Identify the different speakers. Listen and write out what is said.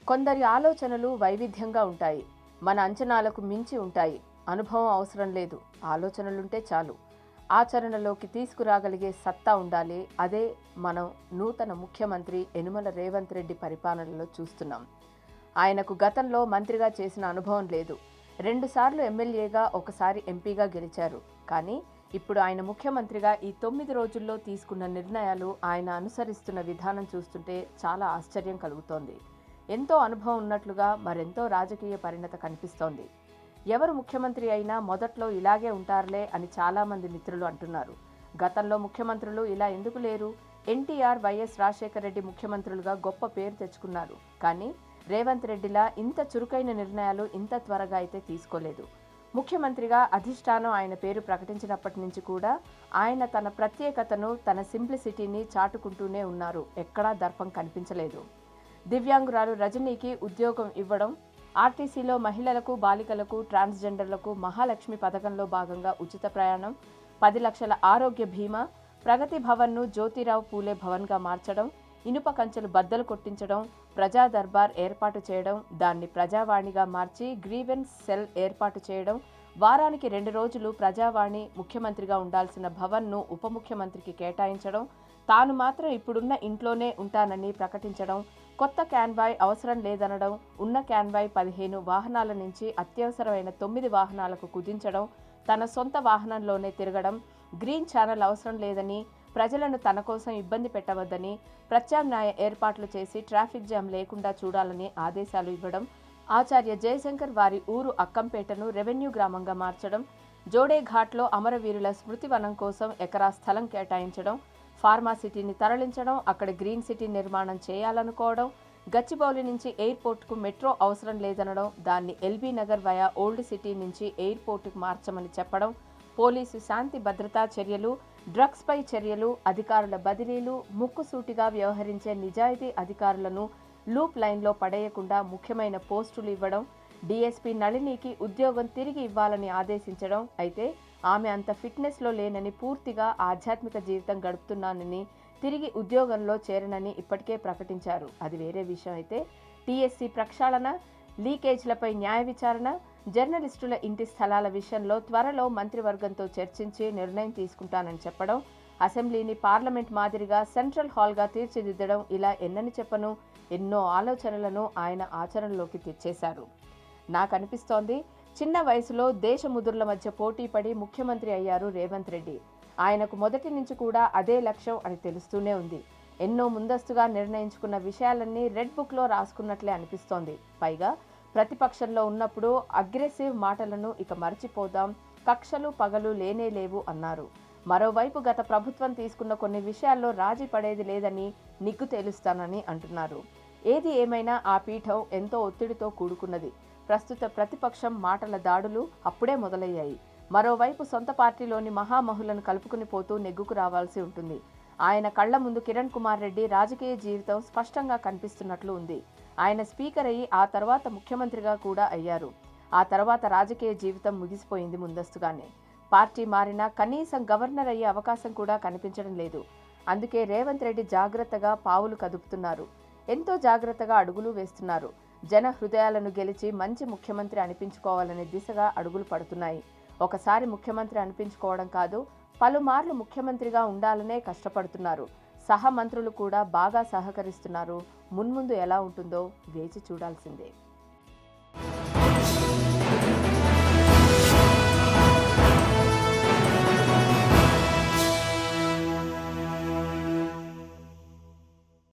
Speaker 1: కొందరి ఆలోచనలు వైవిధ్యంగా ఉంటాయి. మన అంచనాలకు మించి ఉంటాయి. అనుభవం అవసరం లేదు, ఆలోచనలుంటే చాలు. ఆచరణలోకి తీసుకురాగలిగే సత్తా ఉండాలి. అదే మనం నూతన ముఖ్యమంత్రి యనుమల రేవంత్ రెడ్డి పరిపాలనలో చూస్తున్నాం. ఆయనకు గతంలో మంత్రిగా చేసిన అనుభవం లేదు. 2 సార్లు ఎమ్మెల్యేగా, ఒకసారి ఎంపీగా గెలిచారు. కానీ ఇప్పుడు ఆయన ముఖ్యమంత్రిగా ఈ 9 రోజుల్లో తీసుకున్న నిర్ణయాలు, ఆయన అనుసరిస్తున్న విధానం చూస్తుంటే చాలా ఆశ్చర్యం కలుగుతోంది. ఎంతో అనుభవం ఉన్నట్లుగా మరెంతో రాజకీయ పరిణత కనిపిస్తోంది. ఎవరు ముఖ్యమంత్రి అయినా మొదట్లో ఇలాగే ఉంటారులే అని చాలామంది మిత్రులు అంటున్నారు. గతంలో ముఖ్యమంత్రులు ఇలా ఎందుకు లేరు? ఎన్టీఆర్, వైఎస్ రాజశేఖర రెడ్డి ముఖ్యమంత్రులుగా గొప్ప పేరు తెచ్చుకున్నారు. కానీ రేవంత్ రెడ్డిలా ఇంత చురుకైన నిర్ణయాలు ఇంత త్వరగా అయితే తీసుకోలేదు. ముఖ్యమంత్రిగా అధిష్టానం ఆయన పేరు ప్రకటించినప్పటి నుంచి కూడా ఆయన తన ప్రత్యేకతను, తన సింప్లిసిటీని చాటుకుంటూనే ఉన్నారు. ఎక్కడా దర్పం కనిపించలేదు. దివ్యాంగురాలు రజనీకి ఉద్యోగం ఇవ్వడం, ఆర్టీసీలో మహిళలకు, బాలికలకు, ట్రాన్స్జెండర్లకు మహాలక్ష్మి పథకంలో భాగంగా ఉచిత ప్రయాణం, 10 లక్షల ఆరోగ్య బీమా, ప్రగతి భవన్ను జ్యోతిరావు పూలే భవన్గా మార్చడం, ఇనుప కంచెలు బద్దలు కొట్టించడం, ప్రజా దర్బార్ ఏర్పాటు చేయడం, దాన్ని ప్రజావాణిగా మార్చి గ్రీవెన్స్ సెల్ ఏర్పాటు చేయడం, వారానికి 2 రోజులు ప్రజావాణి ముఖ్యమంత్రిగా ఉండాల్సిన భవన్ను ఉప ముఖ్యమంత్రికి కేటాయించడం, తాను మాత్రం ఇప్పుడున్న ఇంట్లోనే ఉంటానని ప్రకటించడం, కొత్త క్యాన్వాయ్ అవసరం లేదనడం, ఉన్న క్యాన్వాయ్ 15 వాహనాల నుంచి అత్యవసరమైన 9 వాహనాలకు కుదించడం, తన సొంత వాహనంలోనే తిరగడం, గ్రీన్ ఛానల్ అవసరం లేదని, ప్రజలను తన కోసం ఇబ్బంది పెట్టవద్దని, ప్రత్యామ్నాయ ఏర్పాట్లు చేసి ట్రాఫిక్ జామ్ లేకుండా చూడాలని ఆదేశాలు ఇవ్వడం, ఆచార్య జయశంకర్ వారి ఊరు అక్కంపేటను రెవెన్యూ గ్రామంగా మార్చడం, జోడేఘాట్లో అమరవీరుల స్మృతివనం కోసం ఎకరా స్థలం కేటాయించడం, ఫార్మాసిటీని తరలించడం, అక్కడ గ్రీన్ సిటీ నిర్మాణం చేయాలనుకోవడం, గచ్చిబౌలి నుంచి ఎయిర్పోర్టుకు మెట్రో అవసరం లేదనడం, దాన్ని LB Nagar via old city నుంచి ఎయిర్పోర్టుకు మార్చమని చెప్పడం, పోలీసు శాంతి భద్రతా చర్యలు, డ్రగ్స్పై చర్యలు, అధికారుల బదిలీలు, ముక్కుసూటిగా వ్యవహరించే నిజాయితీ అధికారులను లూప్ లైన్లో పడేయకుండా ముఖ్యమైన పోస్టులు ఇవ్వడం, డీఎస్పీ నళినికి ఉద్యోగం తిరిగి ఇవ్వాలని ఆదేశించడం. అయితే ఆమె అంత ఫిట్నెస్లో లేనని, పూర్తిగా ఆధ్యాత్మిక జీవితం గడుపుతున్నానని, తిరిగి ఉద్యోగంలో చేరనని ఇప్పటికే ప్రకటించారు. అది వేరే విషయం. అయితే టీఎస్సీ ప్రక్షాళన, లీకేజ్లపై న్యాయ విచారణ, జర్నలిస్టుల ఇంటి స్థలాల విషయంలో త్వరలో మంత్రివర్గంతో చర్చించి నిర్ణయం తీసుకుంటానని చెప్పడం, అసెంబ్లీని పార్లమెంట్ మాదిరిగా సెంట్రల్ హాల్గా తీర్చిదిద్దడం, ఇలా ఎన్నని చెప్పను, ఎన్నో ఆలోచనలను ఆయన ఆచరణలోకి తెచ్చేశారు. నాకు అనిపిస్తోంది, చిన్న వయసులో దేశ ముదుర్ల మధ్య పోటీపడి ముఖ్యమంత్రి అయ్యారు రేవంత్ రెడ్డి. ఆయనకు మొదటి నుంచి కూడా అదే లక్ష్యం అని తెలుస్తూనే ఉంది. ఎన్నో ముందస్తుగా నిర్ణయించుకున్న విషయాలన్నీ రెడ్ బుక్లో రాసుకున్నట్లే అనిపిస్తోంది. పైగా ప్రతిపక్షంలో ఉన్నప్పుడు అగ్రెసివ్ మాటలను ఇక మర్చిపోదాం, కక్షలు పగలు లేనే లేవు అన్నారు. మరోవైపు గత ప్రభుత్వం తీసుకున్న కొన్ని విషయాల్లో రాజీ పడేది లేదని, నిగ్గు తేలుస్తానని అంటున్నారు. ఏది ఏమైనా ఆ పీఠం ఎంతో ఒత్తిడితో కూడుకున్నది. ప్రస్తుత ప్రతిపక్షం మాటల దాడులు అప్పుడే మొదలయ్యాయి. మరోవైపు సొంత పార్టీలోని మహామహులను కలుపుకుని పోతూ నెగ్గుకు రావాల్సి ఉంటుంది. ఆయన కళ్ల ముందు కిరణ్ కుమార్ రెడ్డి రాజకీయ జీవితం స్పష్టంగా కనిపిస్తున్నట్లు ఉంది. ఆయన స్పీకర్ అయ్యి ఆ తర్వాత ముఖ్యమంత్రిగా కూడా అయ్యారు. ఆ తర్వాత రాజకీయ జీవితం ముగిసిపోయింది ముందస్తుగానే. పార్టీ మారినా కనీసం గవర్నర్ అయ్యే అవకాశం కూడా కనిపించడం లేదు. అందుకే రేవంత్ రెడ్డి జాగ్రత్తగా పావులు కదుపుతున్నారు. ఎంతో జాగ్రత్తగా అడుగులు వేస్తున్నారు. జన హృదయాలను గెలిచి మంచి ముఖ్యమంత్రి అనిపించుకోవాలనే దిశగా అడుగులు పడుతున్నాయి. ఒకసారి ముఖ్యమంత్రి అనిపించుకోవడం కాదు, పలుమార్లు ముఖ్యమంత్రిగా ఉండాలనే కష్టపడుతున్నారు. సహమంత్రులు కూడా బాగా సహకరిస్తున్నారు. మున్ముందు ఎలా ఉంటుందో వేచి చూడాల్సిందే.